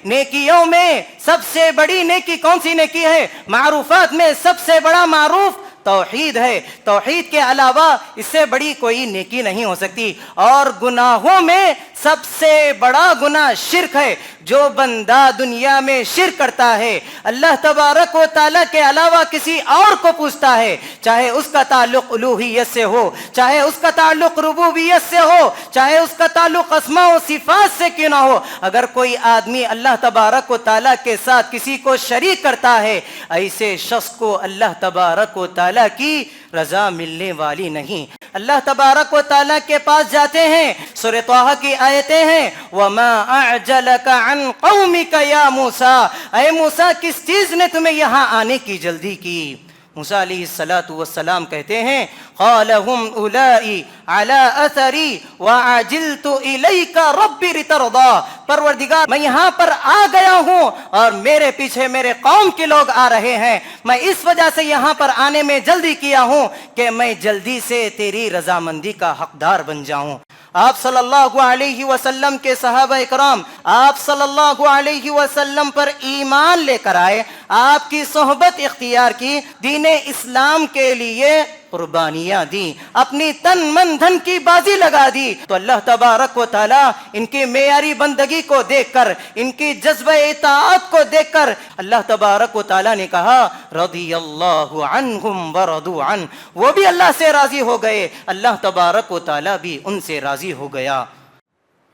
نیکیوں میں سب سے بڑی نیکی کون سی نیکی ہے؟ معروفات میں سب سے بڑا معروف توحید ہے. توحید کے علاوہ اس سے بڑی کوئی نیکی نہیں ہو سکتی. اور گناہوں میں سب سے بڑا گناہ شرک ہے. جو بندہ دنیا میں شرک کرتا ہے، اللہ تبارک و تعالیٰ کے علاوہ کسی اور کو پوچھتا ہے، چاہے اس کا تعلق الوہیت سے ہو، چاہے اس کا تعلق ربوبیت سے ہو، چاہے اس کا تعلق اسماء و صفات سے کیوں نہ ہو، اگر کوئی آدمی اللہ تبارک و تعالیٰ کے ساتھ کسی کو شریک کرتا ہے، ایسے شخص کو اللہ تبارک و تعالیٰ کی رضا ملنے والی نہیں. اللہ تبارک و تعالیٰ کے پاس جاتے ہیں، سورہ طٰہٰ کی آیتیں ہیں، وَمَا أَعْجَلَكَ عَنْ قَوْمِكَ يَا مُوسَىٰ، اے موسیٰ کس چیز نے تمہیں یہاں آنے کی جلدی کی؟ موسیٰ علیہ السلام کہتے ہیں، قَالَ هُمْ أُولَٰئِ عَلَىٰ أَثَرِي وَعَجِلْتُ إِلَيْكَ رَبِّ لِتَرْضَىٰ، پروردگار میں یہاں پر آ گیا ہوں اور میرے پیچھے میرے قوم کے لوگ آ رہے ہیں، میں اس وجہ سے یہاں پر آنے میں جلدی کیا ہوں کہ میں جلدی سے تیری رضامندی کا حقدار بن جاؤں. آپ صلی اللہ علیہ وسلم کے صحابہ اکرام آپ صلی اللہ علیہ وسلم پر ایمان لے کر آئے، آپ کی صحبت اختیار کی، دین اسلام کے لیے قربانیاں دی، اپنی تن من دھن کی بازی لگا دی. تو اللہ تبارک و تعالیٰ ان کی معیاری بندگی کو دیکھ کر، ان کی جذبہ اطاعت کو دیکھ کر اللہ تبارک و تعالیٰ نے کہا رضی اللہ عنہم ورضوا عنہ، وہ بھی اللہ سے راضی ہو گئے، اللہ تبارک و تعالیٰ بھی ان سے راضی ہو گیا.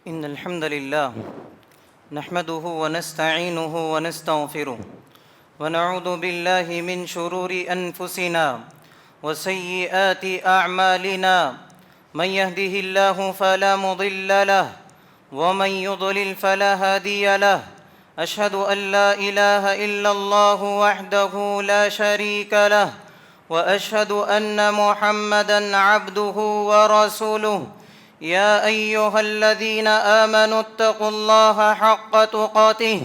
ان الحمد للہ نحمده ونستعینه ونستغفره ونعوذ باللہ من شرور انفسنا وسيئات أعمالنا، من يهده الله فلا مضل له ومن يضلل فلا هادي له. أشهد أن لا إله إلا الله وحده لا شريك له وأشهد أن محمدًا عبده ورسوله. يا أيها الذين آمنوا اتقوا الله حق تقاته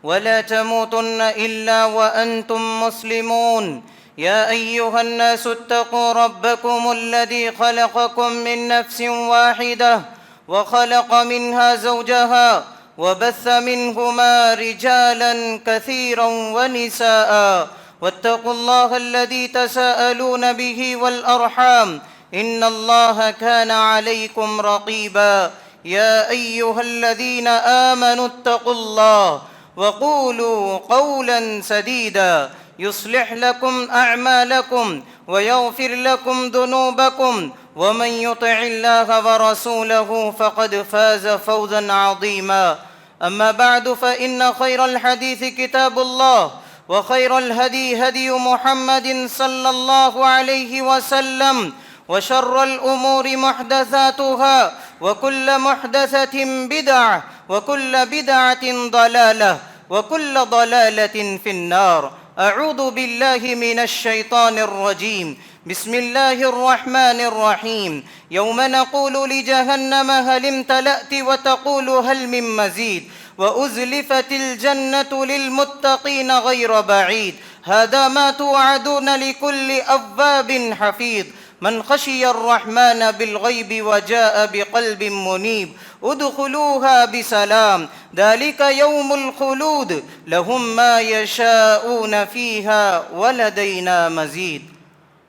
ولا تموتن إلا وأنتم مسلمون. يا أيها الناس اتقوا ربكم الذي خلقكم من نفس واحدة وخلق منها زوجها وبث منهما رجالا كثيرا ونساء واتقوا الله الذي تساءلون به والأرحام إن الله كان عليكم رقيبا. يا أيها الذين آمنوا اتقوا الله وقولوا قولا سديدا يصلح لكم أعمالكم ويغفر لكم ذنوبكم ومن يطع الله ورسوله فقد فاز فوزا عظيما. أما بعد فإن خير الحديث كتاب الله وخير الهدي هدي محمد صلى الله عليه وسلم وشر الأمور محدثاتها وكل محدثة بدعة وكل بدعة ضلالة وكل ضلالة في النار. أعوذ بالله من الشيطان الرجيم. بسم الله الرحمن الرحيم. يوم نقول لجهنم هل امتلأت وتقول هل من مزيد وأزلفت الجنة للمتقين غير بعيد هذا ما توعدون لكل أواب حفيظ من خشي الرحمن بالغيب وجاء بقلب منيب ادخلوها بسلام ذلك يوم الخلود لهم ما يشاءون فيها ولدينا مزيد.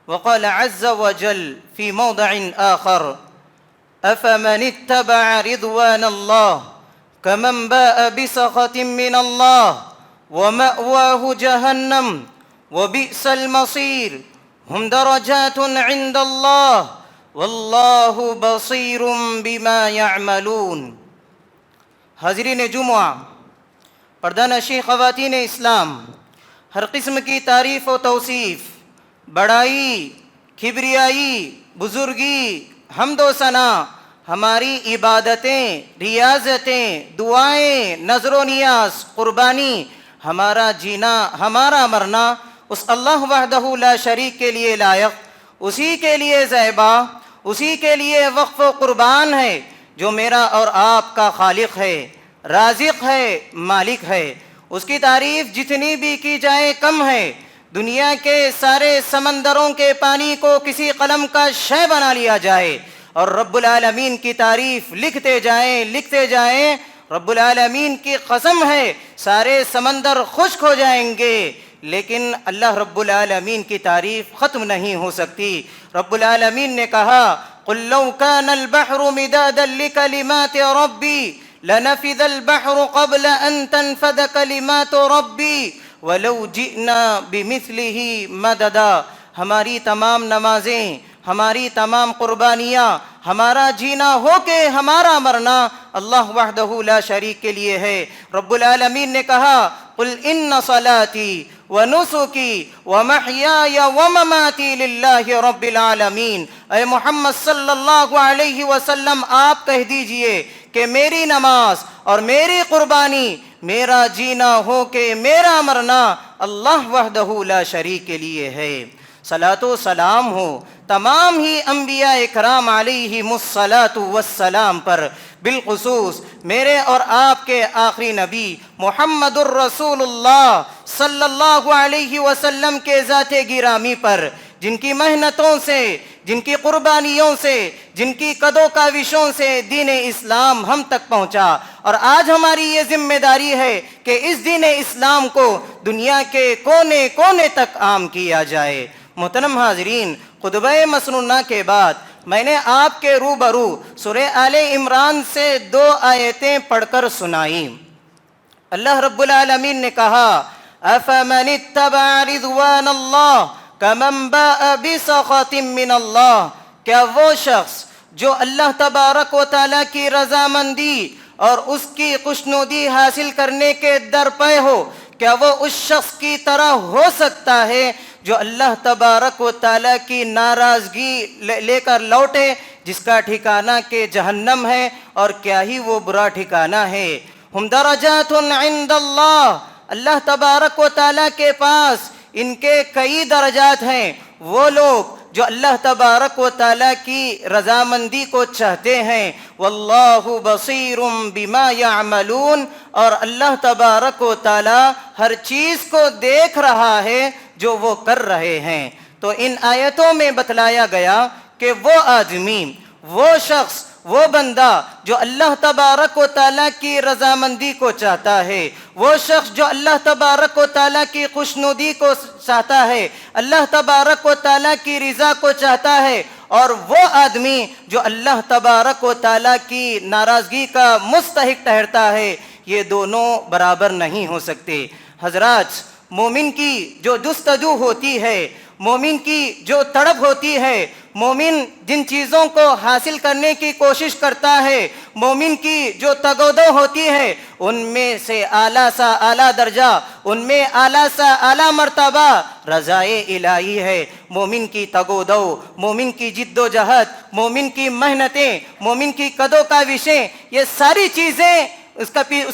وقال عز وجل في موضع آخر أفمن اتبع رضوان الله كمن باء بسخط من الله ومأواه جهنم وبئس المصير هم درجات عند الله واللہ بصیر بما یعملون. حاضرین جمعہ، پردہ نشین خواتین اسلام، ہر قسم کی تعریف و توصیف، بڑائی، کبریائی، بزرگی، حمد و ثنا، ہماری عبادتیں، ریاضتیں، دعائیں، نظر و نیاز، قربانی، ہمارا جینا، ہمارا مرنا اس اللہ وحدہ لا شریک کے لیے لائق، اسی کے لیے زیبا، اسی کے لیے وقف و قربان ہے جو میرا اور آپ کا خالق ہے، رازق ہے، مالک ہے. اس کی تعریف جتنی بھی کی جائے کم ہے. دنیا کے سارے سمندروں کے پانی کو کسی قلم کا شے بنا لیا جائے اور رب العالمین کی تعریف لکھتے جائیں رب العالمین کی قسم ہے سارے سمندر خشک ہو جائیں گے، لیکن اللہ رب العالمین کی تعریف ختم نہیں ہو سکتی۔ رب العالمین نے کہا قُلْ لَوْ كَانَ الْبَحْرُ مِدَادًا لِكَلِمَاتِ رَبِّي لَنَفِذَ الْبَحْرُ قَبْلَ أَن تَنفَدَ كَلِمَاتُ رَبِّي وَلَوْ جِئْنَا بِمِثْلِهِ مَدَدًا۔ ہماری تمام نمازیں، ہماری تمام قربانیاں، ہمارا جینا ہو کے ہمارا مرنا اللہ وحدہ لا شریک کے لیے ہے۔ رب العالمین نے کہا قُلْ إِنَّ صَلَاتِي وَنُسُكِي وَمَحْيَايَ وَمَمَاتِي لِلَّهِ رَبِّ الْعَالَمِينَ۔ اے محمد صلی اللہ علیہ وسلم آپ کہہ دیجئے کہ میری نماز اور میری قربانی، میرا جینا ہو کہ میرا مرنا اللہ وحدہ لا شریک کے لیے ہے۔ صلاۃ و سلام ہو تمام ہی انبیاء کرام علیہم الصلاۃ والسلام پر، بالخصوص میرے اور آپ کے آخری نبی محمد الرسول اللہ صلی اللہ علیہ وسلم کے ذات گرامی پر، جن کی محنتوں سے، جن کی قربانیوں سے، جن کی قدو کاوشوں سے دین اسلام ہم تک پہنچا۔ اور آج ہماری یہ ذمہ داری ہے کہ اس دین اسلام کو دنیا کے کونے کونے تک عام کیا جائے۔ محترم حاضرین، خطبہ مسنونہ کے بعد میں نے آپ کے روبرو سورہ آل عمران سے 2 آیتیں پڑھ کر سنائیں۔ اللہ رب العالمین نے کہا أَفَمَنِ اتَّبَعَ رِضْوَانَ اللَّهِ كَمَنْ بَاءَ بِسَخَطٍ مِّنَ اللَّهِ، کیا وہ شخص جو اللہ تبارک و تعالیٰ کی رضامندی اور اس کی خوشنودی حاصل کرنے کے در پے ہو، کیا وہ اس شخص کی طرح ہو سکتا ہے جو اللہ تبارک و تعالیٰ کی ناراضگی لے کر لوٹے، جس کا ٹھکانہ کہ جہنم ہے، اور کیا ہی وہ برا ٹھکانہ ہے۔ ہم درجات عند اللہ، اللہ تبارک و تعالیٰ کے پاس ان کے کئی درجات ہیں۔ وہ لوگ جو اللہ تبارک و تعالیٰ کی رضامندی کو چاہتے ہیں، واللہ بصیر بما یعملون، اور اللہ تبارک و تعالیٰ ہر چیز کو دیکھ رہا ہے جو وہ کر رہے ہیں۔ تو ان آیتوں میں بتلایا گیا کہ وہ آدمی، وہ شخص، وہ بندہ جو اللہ تبارک و تعالیٰ کی رضامندی کو چاہتا ہے، وہ شخص جو اللہ تبارک و تعالیٰ کی خوشنودی کو چاہتا ہے، اللہ تبارک و تعالیٰ کی رضا کو چاہتا ہے، اور وہ آدمی جو اللہ تبارک و تعالیٰ کی ناراضگی کا مستحق ٹھہرتا ہے، یہ دونوں برابر نہیں ہو سکتے۔ حضرات، مومن کی جو جستجو ہوتی ہے، مومن کی جو تڑپ ہوتی ہے، مومن جن چیزوں کو حاصل کرنے کی کوشش کرتا ہے، مومن کی جو تگودو ہوتی ہے، ان میں سے اعلیٰ سا اعلیٰ درجہ، ان میں اعلیٰ سا اعلیٰ مرتبہ رضائے الہی ہے۔ مومن کی تگودو، مومن کی جد و جہد، مومن کی محنتیں، مومن کی قدو کاوشیں، یہ ساری چیزیں اس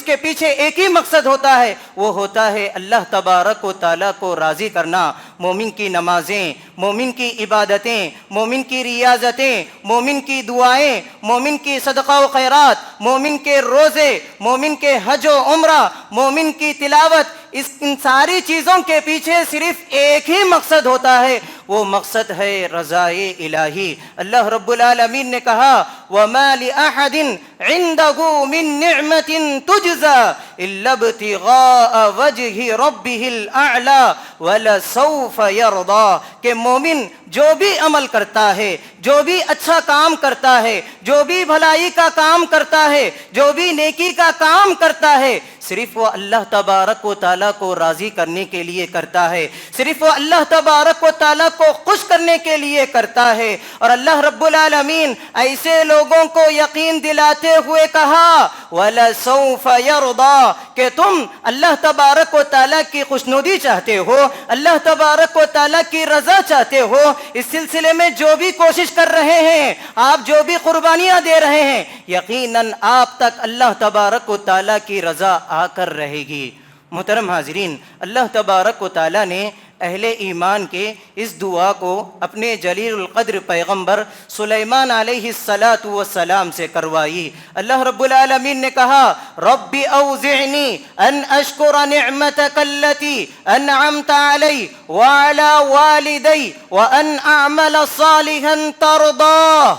کے پیچھے ایک ہی مقصد ہوتا ہے، وہ ہوتا ہے اللہ تبارک و تعالیٰ کو راضی کرنا۔ مومن کی نمازیں، مومن کی عبادتیں، مومن کی ریاضتیں، مومن کی دعائیں، مومن کی صدقہ و خیرات، مومن کے روزے، مومن کے حج و عمرہ، مومن کی تلاوت، ان ساری چیزوں کے پیچھے صرف ایک ہی مقصد ہوتا ہے، وہ مقصد ہے رضائے الہی۔ اللہ رب العالمین نے کہا وَمَا لِأَحَدٍ عِندَهُ مِن نِعْمَةٍ تُجْزَى إِلَّا ابْتِغَاءَ وَجْهِ رَبِّهِ الْأَعْلَى وَلَسَوْفَ يَرْضَى، کہ مومن جو بھی عمل کرتا ہے، جو بھی اچھا کام کرتا ہے، جو بھی بھلائی کا کام کرتا ہے، جو بھی نیکی کا کام کرتا ہے، صرف وہ اللہ تبارک و تعالیٰ کو راضی کرنے کے لیے کرتا ہے، صرف وہ اللہ تبارک و تعالیٰ کو خوش کرنے کے لیے کرتا ہے۔ اور اللہ رب العالمین ایسے لوگوں کو یقین دلاتے ہوئے کہا وَلَسَوْفَ يَرْضَى، کہ تم اللہ تبارک و تعالیٰ کی خوشنودی چاہتے ہو، اللہ تبارک و تعالیٰ کی رضا چاہتے ہو، اس سلسلے میں جو بھی کوشش کر رہے ہیں، آپ جو بھی قربانیاں دے رہے ہیں، یقیناً آپ تک اللہ تبارک و تعالیٰ کی رضا آ کر رہے گی۔ محترم حاضرین، اللہ تبارک و تعالیٰ نے اہل ایمان کے اس دعا کو اپنے جلیل القدر پیغمبر سلیمان علیہ السلام سے کروائی۔ اللہ رب العالمین نے کہا رب اوزعنی ان اشکر نعمتک التی انعمت علی وعلی والدی وان اعمل صالحا ترضاہ۔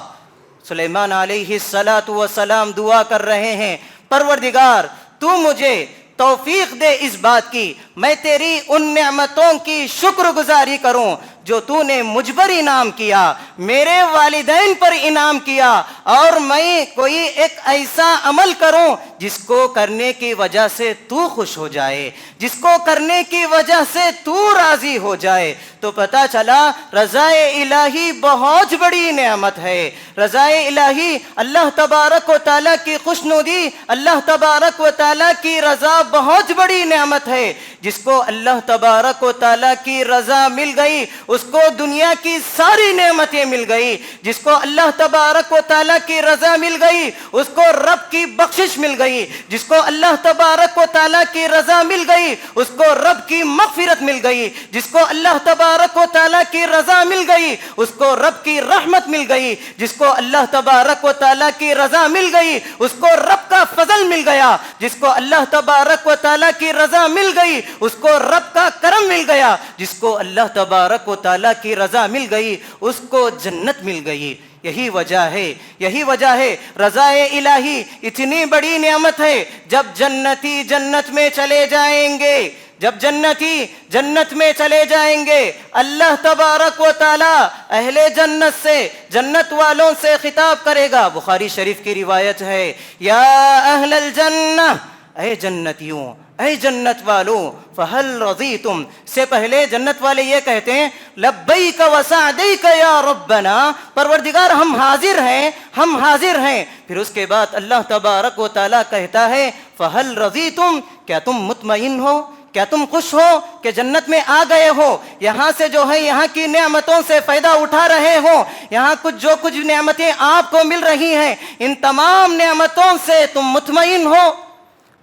سلیمان علیہ السلام دعا کر رہے ہیں پروردگار تو مجھے توفیق دے اس بات کی میں تیری ان نعمتوں کی شکر گزاری کروں جو تو نے مجھ پر انعام کیا، میرے والدین پر انعام کیا، اور میں کوئی ایک ایسا عمل کروں جس کو کرنے کی وجہ سے تو خوش ہو جائے، جس کو کرنے کی وجہ سے تو راضی ہو جائے۔ تو پتہ چلا رضا الہی بہت بڑی نعمت ہے۔ رضا الہی اللہ تبارک و تعالیٰ کی خوشنودی، اللہ تبارک و تعالیٰ کی رضا بہت بڑی نعمت ہے۔ جس کو اللہ تبارک و تعالیٰ کی رضا مل گئی اس کو دنیا کی ساری نعمتیں مل گئی۔ جس کو اللہ تبارک و تعالیٰ کی رضا مل گئی اس کو رب کی بخشش مل گئی۔ جس کو اللہ تبارک و تعالیٰ کی رضا مل گئی اس کو رب کی مغفرت مل گئی۔ جس کو اللہ تبارک و تعالیٰ کی رضا مل گئی اس کو رب کی رحمت مل گئی۔ جس کو اللہ تبارک و تعالیٰ کی رضا مل گئی اس کو رب کا فضل مل گیا۔ جس کو اللہ تبارک و تعالیٰ کی رضا مل گئی اس کو رب کا کرم مل گیا۔ جس کو اللہ تبارک و تعالیٰ کی رضا مل گئی اس کو جنت مل گئی۔ یہی وجہ ہے رضا الہی اتنی بڑی نعمت ہے۔ جب جنتی جنت میں چلے جائیں گے، جب جنتی جنت میں چلے جائیں گے، اللہ تبارک و تعالی اہل جنت سے، جنت والوں سے خطاب کرے گا۔ بخاری شریف کی روایت ہے، یا اہل الجنہ، اے جنتیوں، اے جنت والوں، فہل رضیتم، سے پہلے جنت والے یہ کہتے ہیں لبیک وسعدیک یا ربنا، پروردگار ہم حاضر ہیں، ہم حاضر ہیں۔ پھر اس کے بعد اللہ تبارک و تعالیٰ کہتا ہے فہل رضیتم، کیا تم مطمئن ہو، کیا تم خوش ہو کہ جنت میں آ گئے ہو، یہاں سے جو ہے یہاں کی نعمتوں سے فائدہ اٹھا رہے ہو، یہاں جو کچھ نعمتیں آپ کو مل رہی ہیں ان تمام نعمتوں سے تم مطمئن ہو؟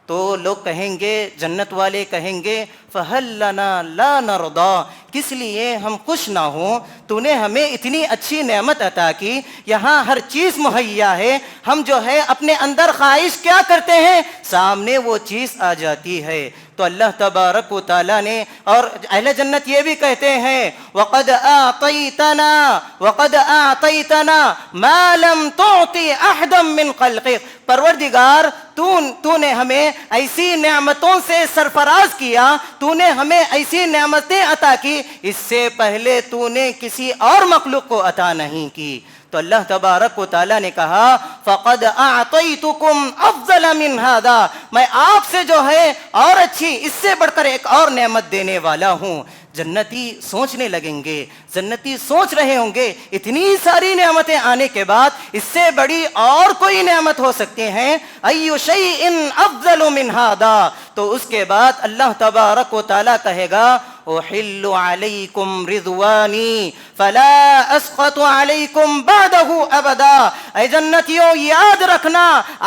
تو لوگ کہیں گے، جنت والے کہیں گے فَهَلْ لَنَا لَا نَرْضَى، کس لیے ہم خوش نہ ہوں؟ تو نے ہمیں اتنی اچھی نعمت عطا کی، یہاں ہر چیز مہیا ہے، ہم جو ہے اپنے اندر خواہش کیا کرتے ہیں سامنے وہ چیز آ جاتی ہے۔ تو اللہ تبارک و تعالیٰ نے، اور اہل جنت یہ بھی کہتے ہیں وَقَدْ أَعْطَيْتَنَا وَقَدْ أَعْطَيْتَنَا مَا لَمْ تُعْطِ أَحْدًا مِّن خَلْقِكَ، پروردگار تو نے ہمیں ایسی نعمتوں سے سرفراز کیا، تو نے ہمیں ایسی نعمتیں عطا کی اس سے پہلے تو نے کسی اور مخلوق کو عطا نہیں کی۔ تو اللہ تبارک و تعالیٰ نے کہا فَقَدْ أَعْطَيْتُكُمْ أَفْضَلَ مِنْ هَذَا، میں آپ سے جو ہے اور اچھی، اس سے بڑھ کر ایک اور نعمت دینے والا ہوں۔ جنتی سوچنے لگیں گے، جنتی سوچ رہے ہوں گے اتنی ساری نعمتیں آنے کے بعد اس سے بڑی اور کوئی نعمت ہو سکتے ہیں، اَيُّ شَيْءٍ أَفْضَلُ مِنْ هَذَا، تو اس کے بعد اللہ تبارک و تعالیٰ کہے گا احل علیکم رضوانی فلا اسقط علیکم بعدہ ابدا، اے جنتیوں یاد رکھنا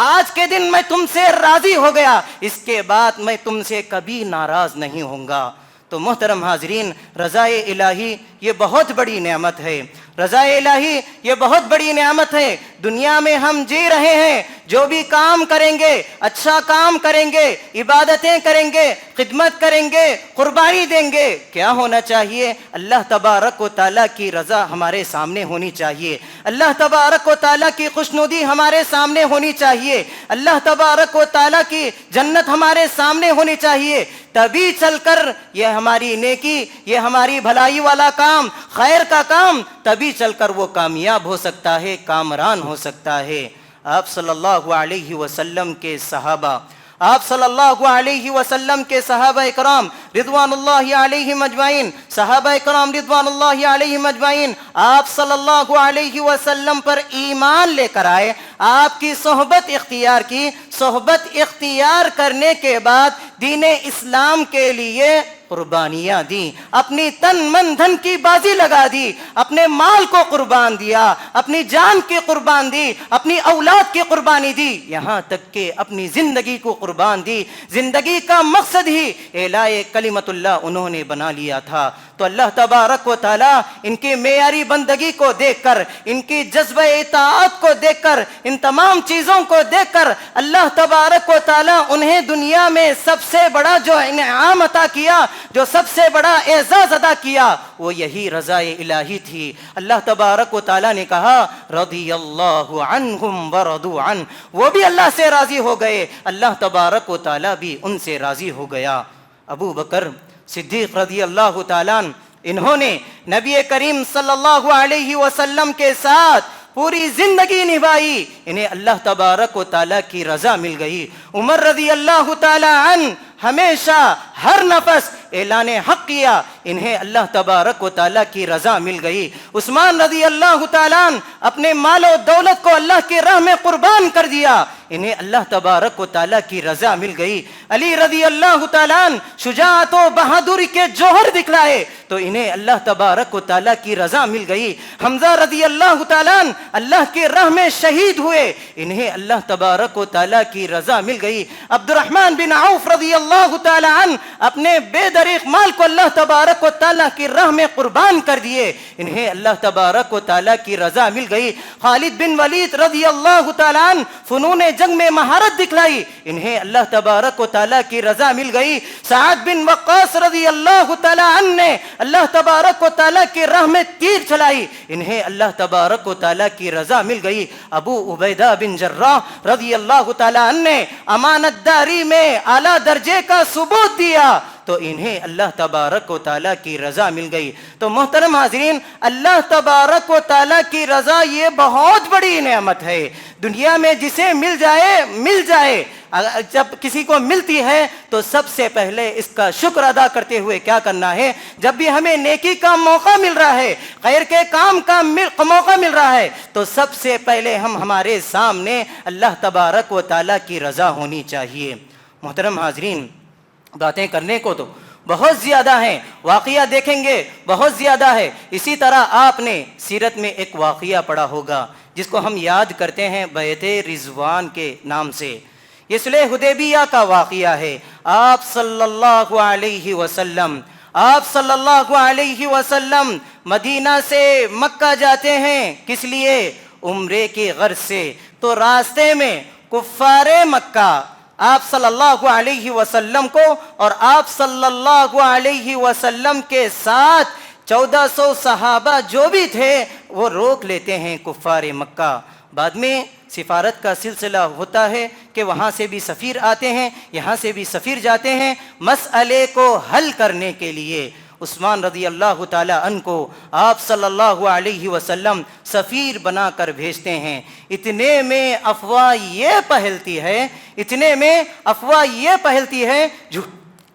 آج کے دن میں تم سے راضی ہو گیا، اس کے بعد میں تم سے کبھی ناراض نہیں ہوں گا۔ تو محترم حاضرین، رضا الہی یہ بہت بڑی نعمت ہے، رضا الہی یہ بہت بڑی نعمت ہے۔ دنیا میں ہم جی رہے ہیں، جو بھی کام کریں گے، اچھا کام کریں گے، عبادتیں کریں گے، خدمت کریں گے، قربانی دیں گے، کیا ہونا چاہیے؟ اللہ تبارک و تعالیٰ کی رضا ہمارے سامنے ہونی چاہیے، اللہ تبارک و تعالیٰ کی خوشنودی ہمارے سامنے ہونی چاہیے، اللہ تبارک و تعالیٰ کی جنت ہمارے سامنے ہونی چاہیے، تبھی چل کر یہ ہماری نیکی، یہ ہماری بھلائی والا کام، خیر کا کام، تبھی چل کر وہ کامیاب ہو سکتا ہے، کامران ہو سکتا ہے۔ آپ صلی اللہ علیہ وسلم کے صحابہ، آپ صلی اللہ علیہ وسلم کے صحابہ اکرام رضوان اللہ علیہم اجمعین، صحابہ اکرام رضوان اللہ علیہم اجمعین آپ صلی اللہ علیہ وسلم پر ایمان لے کر آئے، آپ کی صحبت اختیار کی، صحبت اختیار کرنے کے بعد دین اسلام کے لیے قربانیاں دیں، اپنی تن من دھن کی بازی لگا دی، اپنے مال کو قربان دیا، اپنی جان کی قربان دی، اپنی اولاد کی قربانی دی، یہاں تک کہ اپنی زندگی کو قربان دی۔ زندگی کا مقصد ہی اعلاء کلمت اللہ انہوں نے بنا لیا تھا۔ تو اللہ تبارک و تعالی ان کی معیاری بندگی کو دیکھ کر، ان کی جذبہ اطاعت کو دیکھ کر، ان تمام چیزوں کو دیکھ کر اللہ تبارک و تعالی انہیں دنیا میں سب سے بڑا جو انعام عطا کیا، جو سب سے بڑا اعزاز ادا کیا، وہ یہی رضا الہی تھی۔ اللہ تبارک و تعالی نے کہا رضی اللہ عنہم ورضوا عنہ، وہ بھی اللہ سے راضی ہو گئے، اللہ تبارک و تعالی بھی ان سے راضی ہو گیا۔ ابو بکر صدیق رضی اللہ تعالیٰ عنہ، انہوں نے نبی کریم صلی اللہ علیہ وسلم کے ساتھ پوری زندگی نبھائی، انہیں اللہ تبارک و تعالیٰ کی رضا مل گئی۔ عمر رضی اللہ تعالیٰ عنہ ہمیشہ ہر نفس اعلان حق کیا، انہیں اللہ تبارک و تعالیٰ کی رضا مل گئی۔ عثمان رضی اللہ تعالیٰ عنہ اپنے مال و دولت کو اللہ کی راہ میں قربان کر دیا، انہیں اللہ تبارک و تعالیٰ کی رضا مل گئی۔ علی رضی اللہ تعالیٰ عنہ شجاعت و بہادری کے جوہر دکھلائے، تو انہیں اللہ تبارک و تعالیٰ کی رضا مل گئی۔ حمزہ رضی اللہ تعالیٰ عنہ اللہ کی راہ میں شہید ہوئے، انہیں اللہ تبارک و تعالیٰ کی رضا مل گئی۔ عبد الرحمن بن عوف رضی اللہ تعالیٰ عنہ اپنے بے دریغ مال کو اللہ تبارک و تعالیٰ کی راہ میں قربان کر دیے، انہیں اللہ تبارک و تعالیٰ کی رضا مل گئی۔ خالد بن ولید رضی اللہ تعالیٰ عنہ فنون جنگ میں مہارت دکھلائی، انہیں اللہ تبارک و تعالیٰ کی رضا مل گئی۔ سعد بن وقاص رضی اللہ تعالیٰ عنہ نے اللہ تبارک و تعالیٰ کی راہ میں تیر چلائی، انہیں اللہ تبارک و تعالیٰ کی رضا مل گئی۔ ابو عبیدہ بن جراح رضی اللہ تعالیٰ عنہ نے امانت داری میں اعلیٰ درجے کا ثبوت دیا، تو انہیں اللہ تبارک و تعالیٰ کی رضا مل گئی۔ تو محترم حاضرین، اللہ تبارک و تعالیٰ کی رضا یہ بہت بڑی نعمت ہے، دنیا میں جسے مل جائے، جب کسی کو ملتی ہے تو سب سے پہلے اس کا شکر ادا کرتے ہوئے کیا کرنا ہے؟ جب بھی ہمیں نیکی کا موقع مل رہا ہے، خیر کے کام کا موقع مل رہا ہے، تو سب سے پہلے ہمارے سامنے اللہ تبارک و تعالیٰ کی رضا ہونی چاہیے۔ محترم حاضرین، باتیں کرنے کو تو بہت زیادہ ہیں، واقعہ دیکھیں گے بہت زیادہ ہے۔ اسی طرح آپ نے سیرت میں ایک واقعہ پڑھا ہوگا جس کو ہم یاد کرتے ہیں بیعت رضوان کے نام سے۔ یہ صلح حدیبیہ کا واقعہ ہے۔ آپ صلی اللہ علیہ وسلم مدینہ سے مکہ جاتے ہیں، کس لیے؟ عمرے کی غرض سے۔ تو راستے میں کفار مکہ آپ صلی اللہ علیہ وسلم کو اور آپ صلی اللہ علیہ وسلم کے ساتھ 1400 صحابہ جو بھی تھے وہ روک لیتے ہیں کفار مکہ۔ بعد میں سفارت کا سلسلہ ہوتا ہے کہ وہاں سے بھی سفیر آتے ہیں، یہاں سے بھی سفیر جاتے ہیں، مسئلے کو حل کرنے کے لیے عثمان رضی اللہ تعالی عنہ کو آپ صلی اللہ علیہ وسلم سفیر بنا کر بھیجتے ہیں۔ اتنے میں افواہ یہ پھیلتی ہے،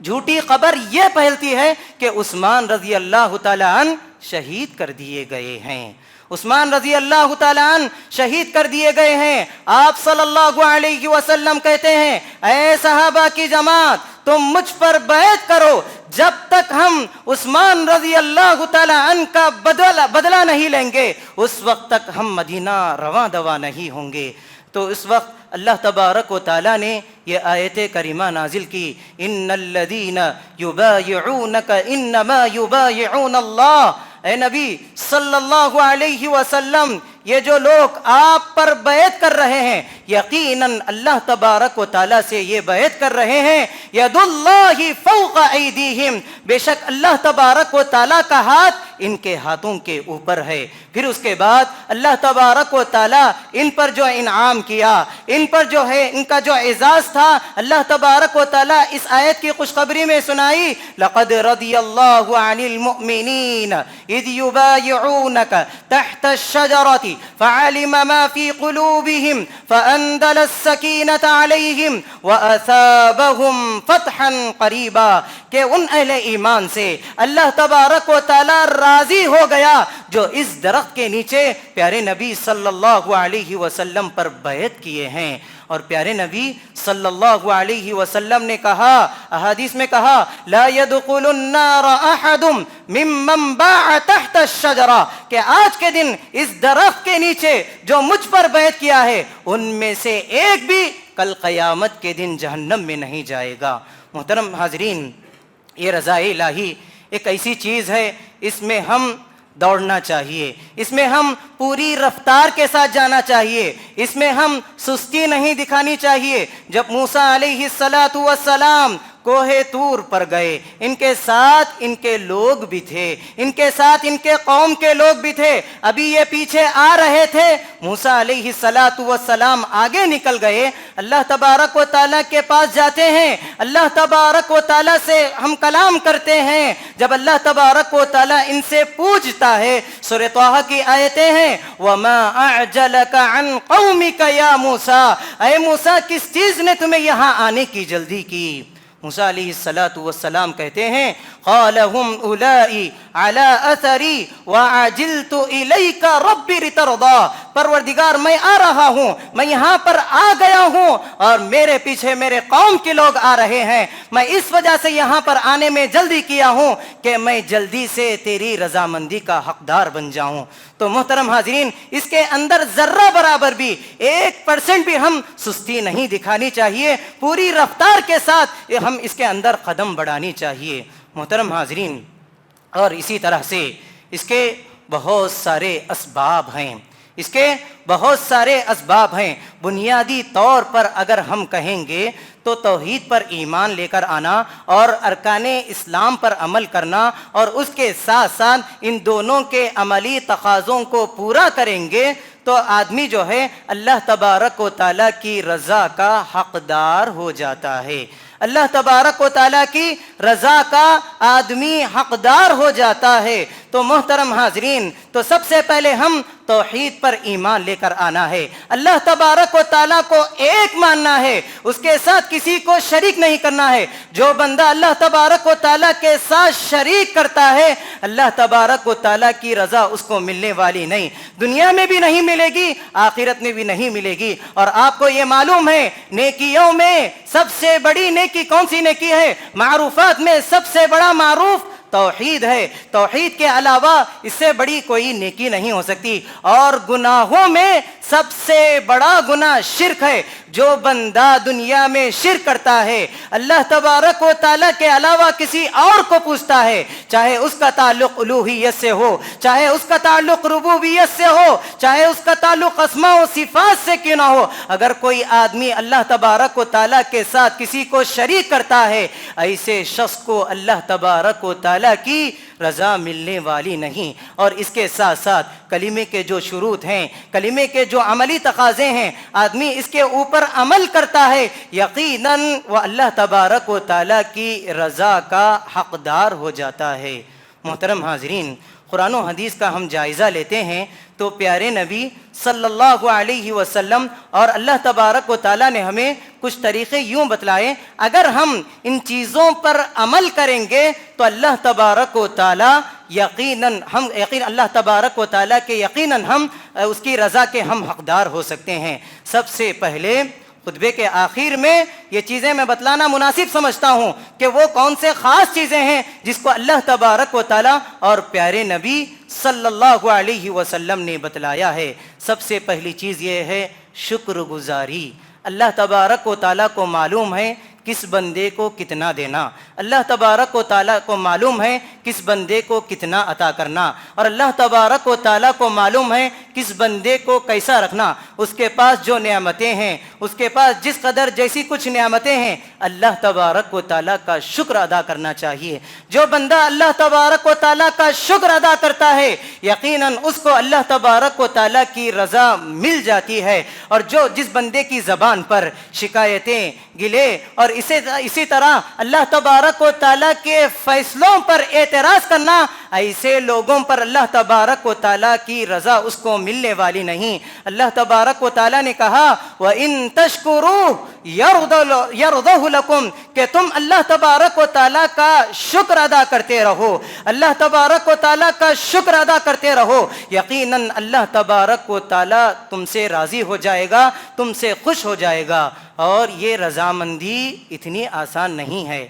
جھوٹی خبر یہ پھیلتی ہے کہ عثمان رضی اللہ تعالی عنہ شہید کر دیے گئے ہیں۔ عثمان رضی اللہ تعالیٰ عنہ شہید کر دیے گئے ہیں۔ آپ صلی اللہ علیہ وسلم کہتے ہیں اے صحابہ کی جماعت، تم مجھ پر بیعت کرو، جب تک ہم عثمان رضی اللہ تعالیٰ عنہ کا بدلہ نہیں لیں گے اس وقت تک ہم مدینہ رواں دوا نہیں ہوں گے۔ تو اس وقت اللہ تبارک و تعالیٰ نے یہ آیت کریمہ نازل کی، ان الذین یبایعونک انما یبایعون اللہ۔ اے نبی صلی اللہ علیہ وسلم، یہ جو لوگ آپ پر بیعت کر رہے ہیں یقیناً اللہ تبارک و تعالیٰ سے یہ بیعت کر رہے ہیں، ید اللہ فوق ایدیہم، بے شک اللہ تبارک و تعالیٰ کا ہاتھ ان کے ہاتھوں کے اوپر ہے۔ پھر اس کے بعد اللہ تبارک و تعالیٰ ان پر جو انعام کیا، ان پر جو ہے ان کا جو اعزاز تھا، اللہ تبارک و تعالیٰ اس آیت کی خوشخبری میں سنائی، لقد رضی اللہ عن المؤمنین اذ یبایعونک تحت الشجرۃ فعلم ما في قلوبهم فأنزل السكينة عليهم وأثابهم فتحا قريبا، کہ ان اہل ایمان سے اللہ تبارک و تعالی راضی ہو گیا جو اس درخت کے نیچے پیارے نبی صلی اللہ علیہ وسلم پر بیعت کیے ہیں۔ اور پیارے نبی صلی اللہ علیہ وسلم نے کہا، احادیث میں کہا، لا يدخل النار احد ممن باع تحت الشجرہ، کہ آج کے دن اس درخت کے نیچے جو مجھ پر بیعت کیا ہے ان میں سے ایک بھی کل قیامت کے دن جہنم میں نہیں جائے گا۔ محترم حاضرین، یہ رضا الہی ایک ایسی چیز ہے، اس میں ہم دوڑنا چاہیے، اس میں ہم پوری رفتار کے ساتھ جانا چاہیے، اس میں ہم سستی نہیں دکھانی چاہیے۔ جب موسیٰ علیہ السلام کوہ طور پر گئے، ان کے ساتھ ان کے لوگ بھی تھے، ان کے ساتھ ان کے قوم کے لوگ بھی تھے، ابھی یہ پیچھے آ رہے تھے، موسیٰ علیہ السلام آگے نکل گئے، اللہ تبارک و تعالیٰ کے پاس جاتے ہیں، اللہ تبارک و تعالیٰ سے ہم کلام کرتے ہیں۔ جب اللہ تبارک و تعالیٰ ان سے پوچھتا ہے، سورہ طٰہٰ کی آیتیں ہیں، وَمَا أَعْجَلَكَ عَنْ قَوْمِكَ يَا مُوسَىٰ، اے موسیٰ کس چیز نے تمہیں یہاں آنے کی جلدی کی؟ موسیٰ علیہ السلام کہتے ہیں، قَالَ هُمْ أُولَٰئِ عَلَىٰ أَثَرِي وَعَجِلْتُ إِلَيْكَ رَبِّ لِتَرْضَىٰ، پروردگار میں آ رہا ہوں، میں یہاں پر آ گیا ہوں اور میرے پیچھے میرے قوم کے لوگ آ رہے ہیں، میں اس وجہ سے یہاں پر آنے میں جلدی کیا ہوں کہ میں جلدی سے تیری رضامندی کا حقدار بن جاؤں۔ تو محترم حاضرین، اس کے اندر ذرہ برابر بھی 1% بھی ہم سستی نہیں دکھانی چاہیے، پوری رفتار کے ساتھ ہم اس کے اندر قدم بڑھانی چاہیے محترم حاضرین۔ اور اسی طرح سے اس کے بہت سارے اسباب ہیں، اس کے بہت سارے اسباب ہیں۔ بنیادی طور پر اگر ہم کہیں گے تو توحید پر ایمان لے کر آنا اور ارکان اسلام پر عمل کرنا، اور اس کے ساتھ ساتھ ان دونوں کے عملی تقاضوں کو پورا کریں گے تو آدمی جو ہے اللہ تبارک و تعالیٰ کی رضا کا حقدار ہو جاتا ہے، اللہ تبارک و تعالیٰ کی رضا کا آدمی حقدار ہو جاتا ہے۔ تو محترم حاضرین، تو سب سے پہلے ہم توحید پر ایمان لے کر آنا ہے، اللہ تبارک و تعالیٰ کو ایک ماننا ہے، اس کے ساتھ کسی کو شریک نہیں کرنا ہے۔ جو بندہ اللہ تبارک و تعالیٰ کے ساتھ شریک کرتا ہے، اللہ تبارک و تعالیٰ کی رضا اس کو ملنے والی نہیں، دنیا میں بھی نہیں ملے گی، آخرت میں بھی نہیں ملے گی۔ اور آپ کو یہ معلوم ہے نیکیوں میں سب سے بڑی نیکی کون سی نیکی ہے؟ معروفات میں سب سے بڑا معروف توحید ہے، توحید کے علاوہ اس سے بڑی کوئی نیکی نہیں ہو سکتی۔ اور گناہوں میں سب سے بڑا گناہ شرک ہے۔ جو بندہ دنیا میں شرک کرتا ہے، اللہ تبارک و تعالیٰ کے علاوہ کسی اور کو پوچھتا ہے، چاہے اس کا تعلق الوہیت سے ہو، چاہے اس کا تعلق ربوبیت سے ہو، چاہے اس کا تعلق اسماء و صفات سے کیوں نہ ہو، اگر کوئی آدمی اللہ تبارک و تعالیٰ کے ساتھ کسی کو شریک کرتا ہے، ایسے شخص کو اللہ تبارک و تعالیٰ کی رضا ملنے والی نہیں۔ اور اس کے ساتھ ساتھ کلمے کے جو شروط ہیں، کلمے کے جو عملی تقاضے ہیں، آدمی اس کے اوپر عمل کرتا ہے، یقیناً وہ اللہ تبارک و تعالیٰ کی رضا کا حقدار ہو جاتا ہے۔ محترم حاضرین، قرآن و حدیث کا ہم جائزہ لیتے ہیں تو پیارے نبی صلی اللہ علیہ وسلم اور اللہ تبارک و تعالیٰ نے ہمیں کچھ طریقے یوں بتلائے، اگر ہم ان چیزوں پر عمل کریں گے تو اللہ تبارک و تعالیٰ یقیناً اللہ تبارک و تعالیٰ کے یقیناً ہم اس کی رضا کے ہم حقدار ہو سکتے ہیں۔ سب سے پہلے خطبے کے آخر میں یہ چیزیں میں بتلانا مناسب سمجھتا ہوں کہ وہ کون سے خاص چیزیں ہیں جس کو اللہ تبارک و تعالیٰ اور پیارے نبی صلی اللہ علیہ وسلم نے بتلایا ہے۔ سب سے پہلی چیز یہ ہے شکر گزاری۔ اللہ تبارک و تعالیٰ کو معلوم ہے کس بندے کو کتنا دینا، اللہ تبارک و تعالیٰ کو معلوم ہے کس بندے کو کتنا عطا کرنا، اور اللہ تبارک و تعالیٰ کو معلوم ہے کس بندے کو کیسا رکھنا۔ اس کے پاس جو نعمتیں ہیں، اس کے پاس جس قدر جیسی کچھ نعمتیں ہیں، اللہ تبارک و تعالیٰ کا شکر ادا کرنا چاہیے۔ جو بندہ اللہ تبارک و تعالیٰ کا شکر ادا کرتا ہے، یقیناً اس کو اللہ تبارک و تعالیٰ کی رضا مل جاتی ہے۔ اور جس بندے کی زبان پر شکایتیں، گلے اور اسی طرح اللہ تبارک و تعالیٰ کے فیصلوں پر اعتراض کرنا، ایسے لوگوں پر اللہ تبارک و تعالیٰ کی رضا اس کو ملنے والی نہیں۔ اللہ تبارک و تعالیٰ نے کہا وَإِن تَشْكُرُوا يَرْضَهُ لَكُمْ، کہ تم اللہ تبارک و تعالیٰ کا شکر ادا کرتے رہو، اللہ تبارک و تعالیٰ کا شکر ادا کرتے رہو، یقیناً اللہ تبارک و تعالیٰ تم سے راضی ہو جائے گا، تم سے خوش ہو جائے گا۔ اور یہ رضامندی اتنی آسان نہیں ہے،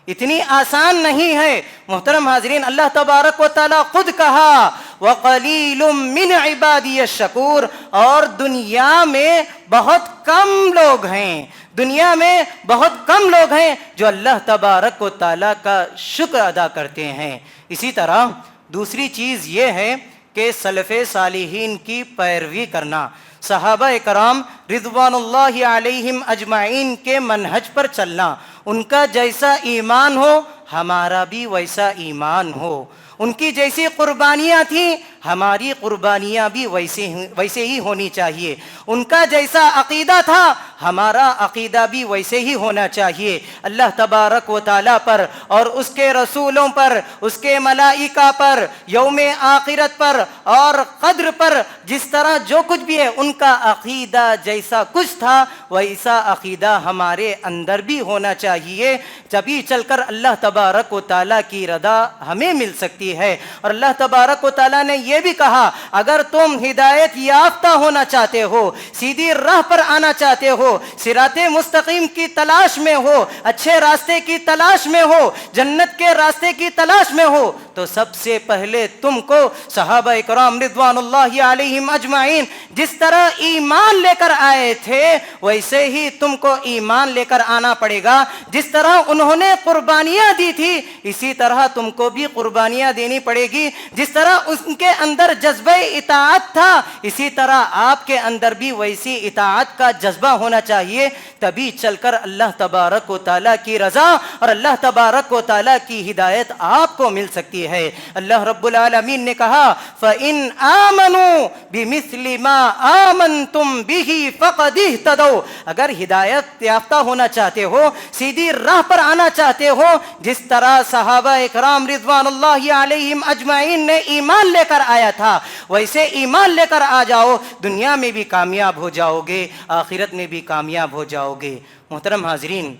اتنی آسان نہیں ہے محترم حاضرین۔ اللہ تبارک و تعالیٰ خود کہا وَقَلِيلٌ مِّنْ عِبَادِيَ الشَّكُورُ، اور دنیا میں بہت کم لوگ ہیں، دنیا میں بہت کم لوگ ہیں جو اللہ تبارک و تعالیٰ کا شکر ادا کرتے ہیں۔ اسی طرح دوسری چیز یہ ہے کہ سلف صالحین کی پیروی کرنا، صحابہ کرام رضوان اللہ علیہم اجمعین کے منہج پر چلنا، ان کا جیسا ایمان ہو ہمارا بھی ویسا ایمان ہو، ان کی جیسی قربانیاں تھیں ہماری قربانیاں بھی ویسے ہی ہونی چاہیے، ان کا جیسا عقیدہ تھا ہمارا عقیدہ بھی ویسے ہی ہونا چاہیے۔ اللہ تبارک و تعالیٰ پر اور اس کے رسولوں پر، اس کے ملائکہ پر، یوم آخرت پر اور قدر پر، جس طرح جو کچھ بھی ہے ان کا عقیدہ جیسا کچھ تھا ویسا عقیدہ ہمارے اندر بھی ہونا چاہیے، جبھی چل کر اللہ تبارک و تعالیٰ کی رضا ہمیں مل سکتی ہے۔ اور اللہ تبارک و تعالیٰ نے یہ بھی کہا اگر تم ہدایت یافتہ ہونا چاہتے ہو، سیدھی راہ پر آنا چاہتے ہو، صراط مستقیم کی تلاش میں ہو، اچھے راستے کی تلاش میں ہو، جنت کے راستے کی تلاش میں ہو، تو سب سے پہلے تم کو صحابہ کرام رضوان اللہ علیہم اجمعین جس طرح ایمان لے کر آئے تھے ویسے ہی تم کو ایمان لے کر آنا پڑے گا۔ جس طرح انہوں نے قربانیاں دی تھی اسی طرح تم کو بھی قربانیاں دینی پڑے گی، جس طرح ان کے اندر جذبہ اطاعت تھا اسی طرح آپ کے اندر بھی ویسی اطاعت کا جذبہ ہونا چاہیے، تبھی چل کر اللہ تبارک و تعالیٰ کی رضا اور اللہ تبارک و تعالیٰ کی ہدایت آپ کو مل سکتی ہے۔ اللہ رب العالمین نے کہا فَإِنْ آمَنُوا بِمِثْلِ مَا آمَنْتُمْ بِهِ فَقَدِ اهْتَدَوْا، اگر ہدایت یافتہ ہونا چاہتے ہو، سیدھی راہ پر آنا چاہتے ہو، جس طرح صحابہ اکرام رضوان اللہ علیہم اجمعین نے ایمان لے کر آیا تھا ویسے ایمان لے کر آ جاؤ، دنیا میں بھی کامیاب ہو جاؤ گے، آخرت میں بھی کامیاب ہو جاؤ گے۔ محترم حاضرین،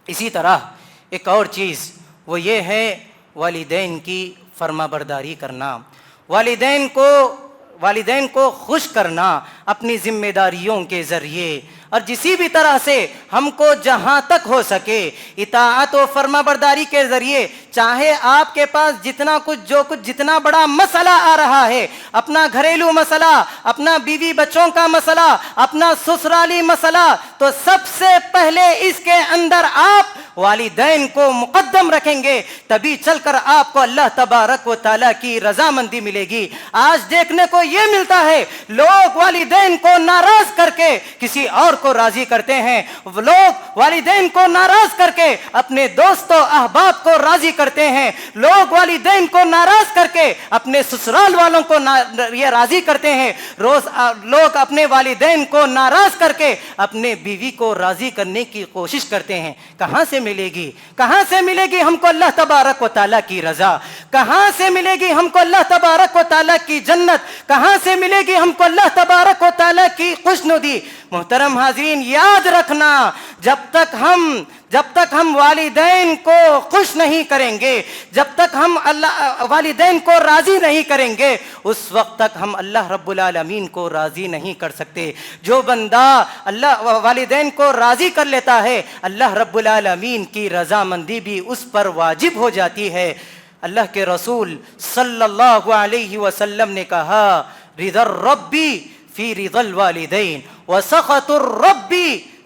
اسی طرح ایک اور چیز وہ یہ ہے والدین کی فرما برداری کرنا، والدین کو خوش کرنا اپنی ذمہ داریوں کے ذریعے، اور جسی بھی طرح سے ہم کو جہاں تک ہو سکے اطاعت و فرما برداری کے ذریعے، چاہے آپ کے پاس جتنا کچھ جو کچھ جتنا بڑا مسئلہ آ رہا ہے، اپنا گھریلو مسئلہ، اپنا بیوی بچوں کا مسئلہ، اپنا سسرالی مسئلہ، تو سب سے پہلے اس کے اندر آپ والدین کو مقدم رکھیں گے، تبھی چل کر آپ کو اللہ تبارک و تعالیٰ کی رضامندی ملے گی۔ آج دیکھنے کو یہ ملتا ہے لوگ والدین کو ناراض کر کے کسی اور کو راضی کرتے ہیں، لوگ والدین کو ناراض کر کے اپنے دوستوں احباب کو راضی کرتے ہیں، لوگ والدین کو ناراض کر کے اپنے سسرال والوں کو یہ راضی کرتے ہیں، لوگ اپنے والدین کو ناراض کر کے اپنے بیوی کو راضی کرنے کی کوشش کرتے ہیں۔ کہاں سے ملے گی ہم کو اللہ تبارک و تعالیٰ کی رضا؟ کہاں سے ملے گی ہم کو اللہ تبارک و تعالیٰ کی جنت؟ کہاں سے ملے گی ہم کو اللہ تبارک و تعالیٰ کی خوشنودی؟ محترم حاضرین، یاد رکھنا جب تک ہم والدین کو خوش نہیں کریں گے، جب تک ہم والدین کو راضی نہیں کریں گے، اس وقت تک ہم اللہ رب العالمین کو راضی نہیں کر سکتے۔ جو بندہ والدین کو راضی کر لیتا ہے اللہ رب العالمین کی رضامندی بھی اس پر واجب ہو جاتی ہے۔ اللہ کے رسول صلی اللہ علیہ وسلم نے کہا رضا الرب فی رضا الوالدین وسخط الرب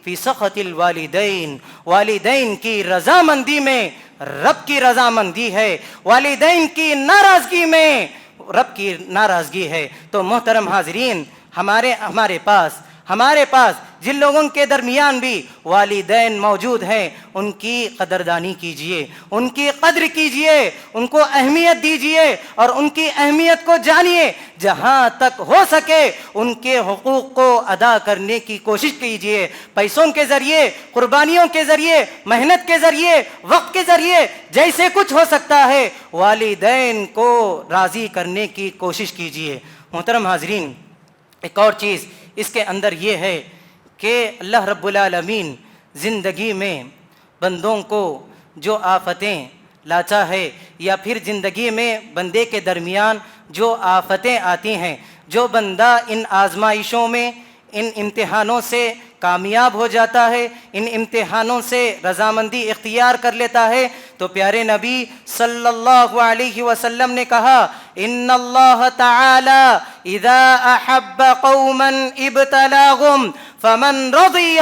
فی سخط الوالدین، والدین کی رضامندی میں رب کی رضامندی ہے، والدین کی ناراضگی میں رب کی ناراضگی ہے۔ تو محترم حاضرین، ہمارے پاس جن لوگوں کے درمیان بھی والدین موجود ہیں ان کی قدردانی کیجئے، ان کی قدر کیجئے، ان کو اہمیت دیجئے اور ان کی اہمیت کو جانیے، جہاں تک ہو سکے ان کے حقوق کو ادا کرنے کی کوشش کیجئے، پیسوں کے ذریعے، قربانیوں کے ذریعے، محنت کے ذریعے، وقت کے ذریعے، جیسے کچھ ہو سکتا ہے والدین کو راضی کرنے کی کوشش کیجئے۔ محترم حاضرین، ایک اور چیز اس کے اندر یہ ہے کہ اللہ رب العالمین زندگی میں بندوں کو جو آفتیں لاتا ہے یا پھر زندگی میں بندے کے درمیان جو آفتیں آتی ہیں، جو بندہ ان آزمائشوں میں، ان امتحانوں سے کامیاب ہو جاتا ہے، ان امتحانوں سے رضامندی اختیار کر لیتا ہے، تو پیارے نبی صلی اللہ علیہ وسلم نے کہا ان اللہ تعالی اذا احب قوما ابتلاهم فمن رضی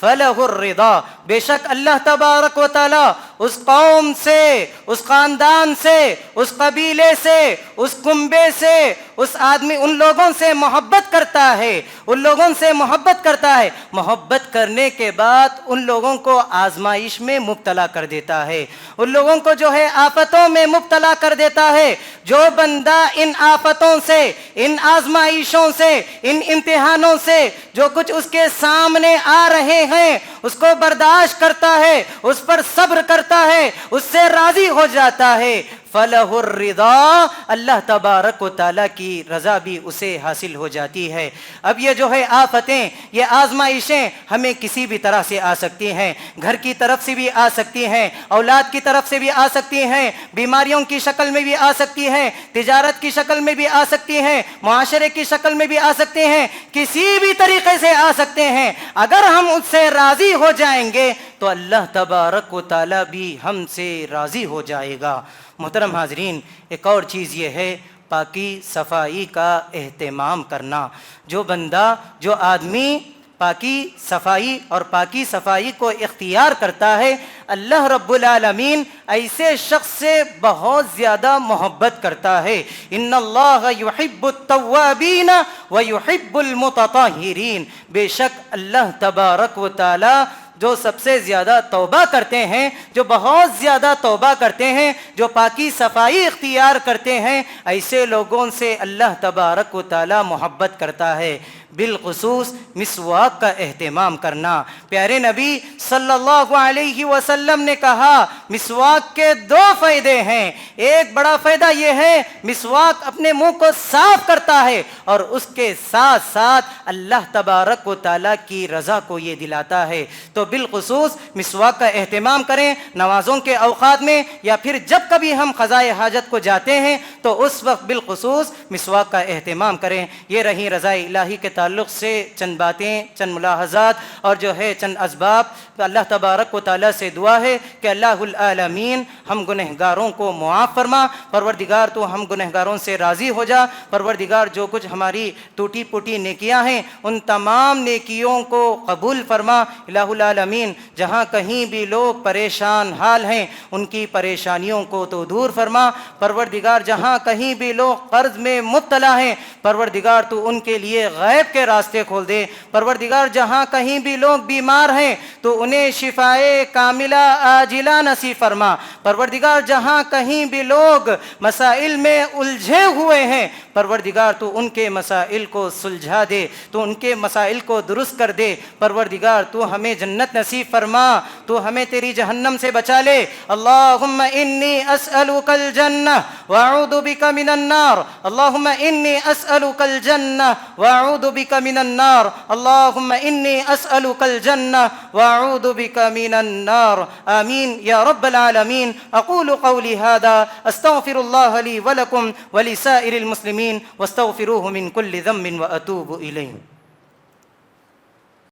فلہ الرضا، بے شک اللہ تبارک و تعالی اس قوم سے، اس خاندان سے، اس قبیلے سے، اس کنبے سے، اس آدمی، ان لوگوں سے محبت کرتا ہے، ان لوگوں سے محبت کرتا ہے، محبت کرنے کے بعد ان لوگوں کو آزمائش میں مبتلا کر دیتا ہے، ان لوگوں کو جو ہے آفتوں میں مبتلا کر دیتا ہے۔ جو بندہ ان آفتوں سے، ان آزمائشوں سے، ان امتحانوں سے جو کچھ اس کے سامنے آ رہے ہیں اس کو برداشت کرتا ہے، اس پر صبر کرتا ہے، اس سے راضی ہو جاتا ہے، فلہ الرضا، اللہ تبارک و تعالیٰ کی رضا بھی اسے حاصل ہو جاتی ہے۔ اب یہ جو ہے آفتیں، یہ آزمائشیں ہمیں کسی بھی طرح سے آ سکتی ہیں، گھر کی طرف سے بھی آ سکتی ہیں، اولاد کی طرف سے بھی آ سکتی ہیں، بیماریوں کی شکل میں بھی آ سکتی ہیں، تجارت کی شکل میں بھی آ سکتی ہیں، معاشرے کی شکل میں بھی آ سکتے ہیں، کسی بھی طریقے سے آ سکتے ہیں۔ اگر ہم اس سے راضی ہو جائیں گے تو اللہ تبارک و تعالیٰ بھی ہم سے راضی ہو جائے گا۔ محترم حاضرین، ایک اور چیز یہ ہے پاکی صفائی کا اہتمام کرنا۔ جو بندہ، جو آدمی پاکی صفائی اور پاکی صفائی کو اختیار کرتا ہے، اللہ رب العالمین ایسے شخص سے بہت زیادہ محبت کرتا ہے۔ ان اللہ یحب التوابین ویحب المتطہرین، بے شک اللہ تبارک و تعالی جو سب سے زیادہ توبہ کرتے ہیں، جو بہت زیادہ توبہ کرتے ہیں، جو پاکی صفائی اختیار کرتے ہیں، ایسے لوگوں سے اللہ تبارک و تعالی محبت کرتا ہے۔ بالخصوص مسواک کا اہتمام کرنا۔ پیارے نبی صلی اللہ علیہ وسلم نے کہا مسواک کے دو فائدے ہیں۔ ایک بڑا فائدہ یہ ہے مسواک اپنے منہ کو صاف کرتا ہے، اور اس کے ساتھ ساتھ اللہ تبارک و تعالیٰ کی رضا کو یہ دلاتا ہے۔ تو بالخصوص مسواک کا اہتمام کریں، نمازوں کے اوقات میں یا پھر جب کبھی ہم قضائے حاجت کو جاتے ہیں تو اس وقت بالخصوص مسواک کا اہتمام کریں۔ یہ رہی رضا الہی کے تعلق سے چند باتیں، چند ملاحظات اور جو ہے چند اسباب۔ اللہ تبارک و تعالیٰ سے دعا ہے کہ اللہ العالمین ہم گنہگاروں کو معاف فرما۔ پروردگار تو ہم گنہگاروں سے راضی ہو جا۔ پروردگار جو کچھ ہماری ٹوٹی پوٹی نیکیاں ہیں ان تمام نیکیوں کو قبول فرما۔ الہ العالمین جہاں کہیں بھی لوگ پریشان حال ہیں ان کی پریشانیوں کو تو دور فرما۔ پروردگار جہاں کہیں بھی لوگ قرض میں مبتلا ہیں پروردگار تو ان کے لیے غیب کے راستے کھول دے۔ پروردگار جہاں کہیں بھی لوگ بیمار ہیں تو انہیں شفائے کاملہ عاجلہ نصیب فرما۔ پروردگار جہاں کہیں بھی لوگ مسائل میں الجھے ہوئے ہیں پروردگار تو ان کے مسائل کو سلجھا دے، تو ان کے مسائل کو درست کر دے۔ پروردگار تو ہمیں جنت نصیب فرما، تو ہمیں تیری جہنم سے بچا لے۔ اللہم انی اسألک الجنہ واعوذ بک من النار، اللہم انی اسألک الجنہ واعوذ بک من النار، اللہم انی اسألک الجنہ واعوذ بک من النار، آمین یا رب العالمین۔ اقول قولی ھذا استغفر اللہ لی ولکم ولسائر المسلمین واستغفروہ من کل ذنب واتوب الیہ۔